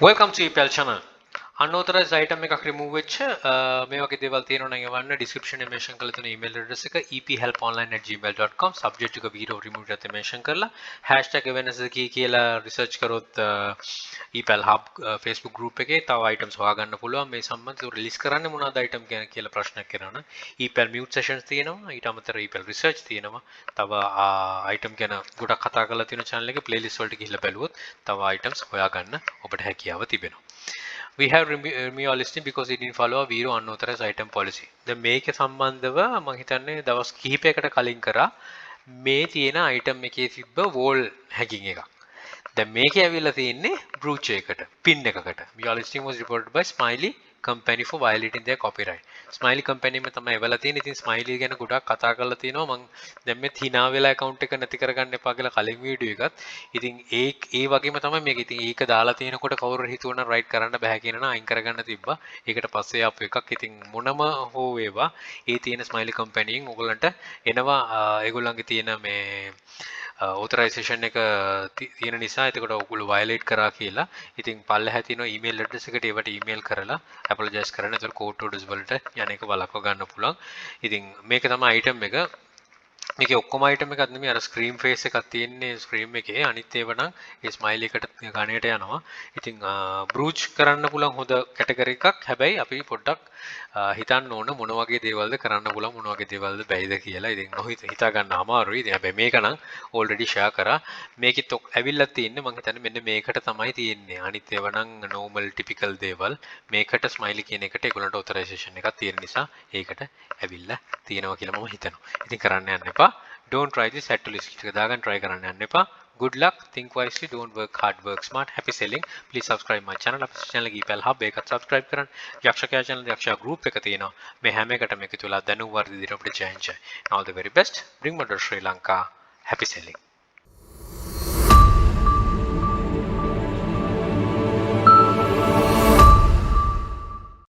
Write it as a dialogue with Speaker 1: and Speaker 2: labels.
Speaker 1: Welcome to EPL channel. Unauthorized item එකක් remove වෙච්ච මේ වගේ දේවල් තියෙනවා නම් යවන්න description එකේ mention කරලා තියෙන email address එක ephelponline@gmail.com subject එක video remove එකත් mention කරලා hashtag awareness කියලා research කරොත් EPL hub Facebook group එකේ තව items හොයාගන්න පුළුවන් මේ සම්බන්ධව release කරන්න මොනවද item ගැන කියලා ප්‍රශ්නයක් කරනවා EPL mute sessions තියෙනවා ඊට අමතරව EPL research තියෙනවා තව item ගැන ගොඩක් කතා කරලා තියෙන channel එකේ playlist වලට ගිහිල්ලා බැලුවොත් තව items හොයාගන්න ඔබට හැකියාව තිබෙනවා We have removed your listing because it didn't follow a zero unauthorized item policy. දැන් මේක සම්බන්ධව මම හිතන්නේ දවස් කිහිපයකට කලින් කරා මේ තියෙන item එකේ තිබ්බ wall hacking එකක්. දැන් මේකේ ඇවිල්ලා තියෙන්නේ brooch එකකට, pin එකකට. Your listing was reported by Smiley company for violating their copyright. Smiley company එකම තමයි එවලා තියෙන්නේ. ඉතින් Smiley ගැන ගොඩක් කතා කරලා තියෙනවා. මම දැන් මේ hina වෙලා account එක නැති කරගන්න එපා කියලා කලින් වීඩියෝ එකත්. ඉතින් ඒ වගේම තමයි මේක. ඉතින් ඒක දාලා තියෙනකොට කවුරු හිතුවන රයිට් කරන්න බෑ කියන නා අයින් කරගන්න තිබ්බා. ඒකට පස්සේ ආපු එකක්. ඉතින් මොනම හෝ වේවා ඒ තියෙන Smiley company එකෙන් ඔයගලන්ට එනවා ඒගොල්ලන්ගේ තියෙන මේ authorization එක තියෙන නිසා එතකොට ඔයගොල්ලෝ violate කරා කියලා. ඉතින් පල්ලෙහා තියෙන email address එකට ඒවට email කරලා apologize කරන්න. එතකොට court orders වලට යන එක වළක්ව ගන්න පුළුවන්. ඉතින් මේක තමයි item එක. මේකේ ඔක්කොම item එකක් නෙමෙයි අර screen face එකක් තියෙන්නේ screen එකේ. අනිත් ඒවා නම් ඒ smiley එකට ගණයට යනවා. ඉතින් brooch කරන්න පුළුවන් හොඳ category එකක්. හැබැයි අපි පොඩ්ඩක් හිතන්න ඕන මොන වගේ දේවල්ද කරන්න පුළුවන් මොන වගේ දේවල්ද බැයිද කියලා. ඉතින් හිතා ගන්න අමාරුයි. ඉතින් හැබැයි මේක නම් already share කරා. මේකෙත් ඇවිල්ලා තියෙන්නේ මම හිතන්නේ මෙන්න මේකට තමයි තියෙන්නේ. අනිත් ඒවා නම් normal typical දේවල්. මේකට smiley කියන එකට ඒගොල්ලන්ට authorization එකක් තියෙන නිසා ඒකට ඇවිල්ලා තියෙනවා කියලා මම හිතනවා. ඉතින් කරන්න යන්න එපා. Don't try this set to list එක දාගන්න try කරන්න යන්න එපා. Good luck, think wisely, don't work hard, work smart. Happy selling. Please subscribe my channel. අපේ channel එක EPL hub එකත් subscribe කරන්න. යක්ෂකයා channel යක්ෂයා group එක තියෙනවා. මේ හැම එකටම එකතු වෙලා දැනුම් වර්ධිත අපිට join. All the very best. Bring Mother Sri Lanka. Happy selling.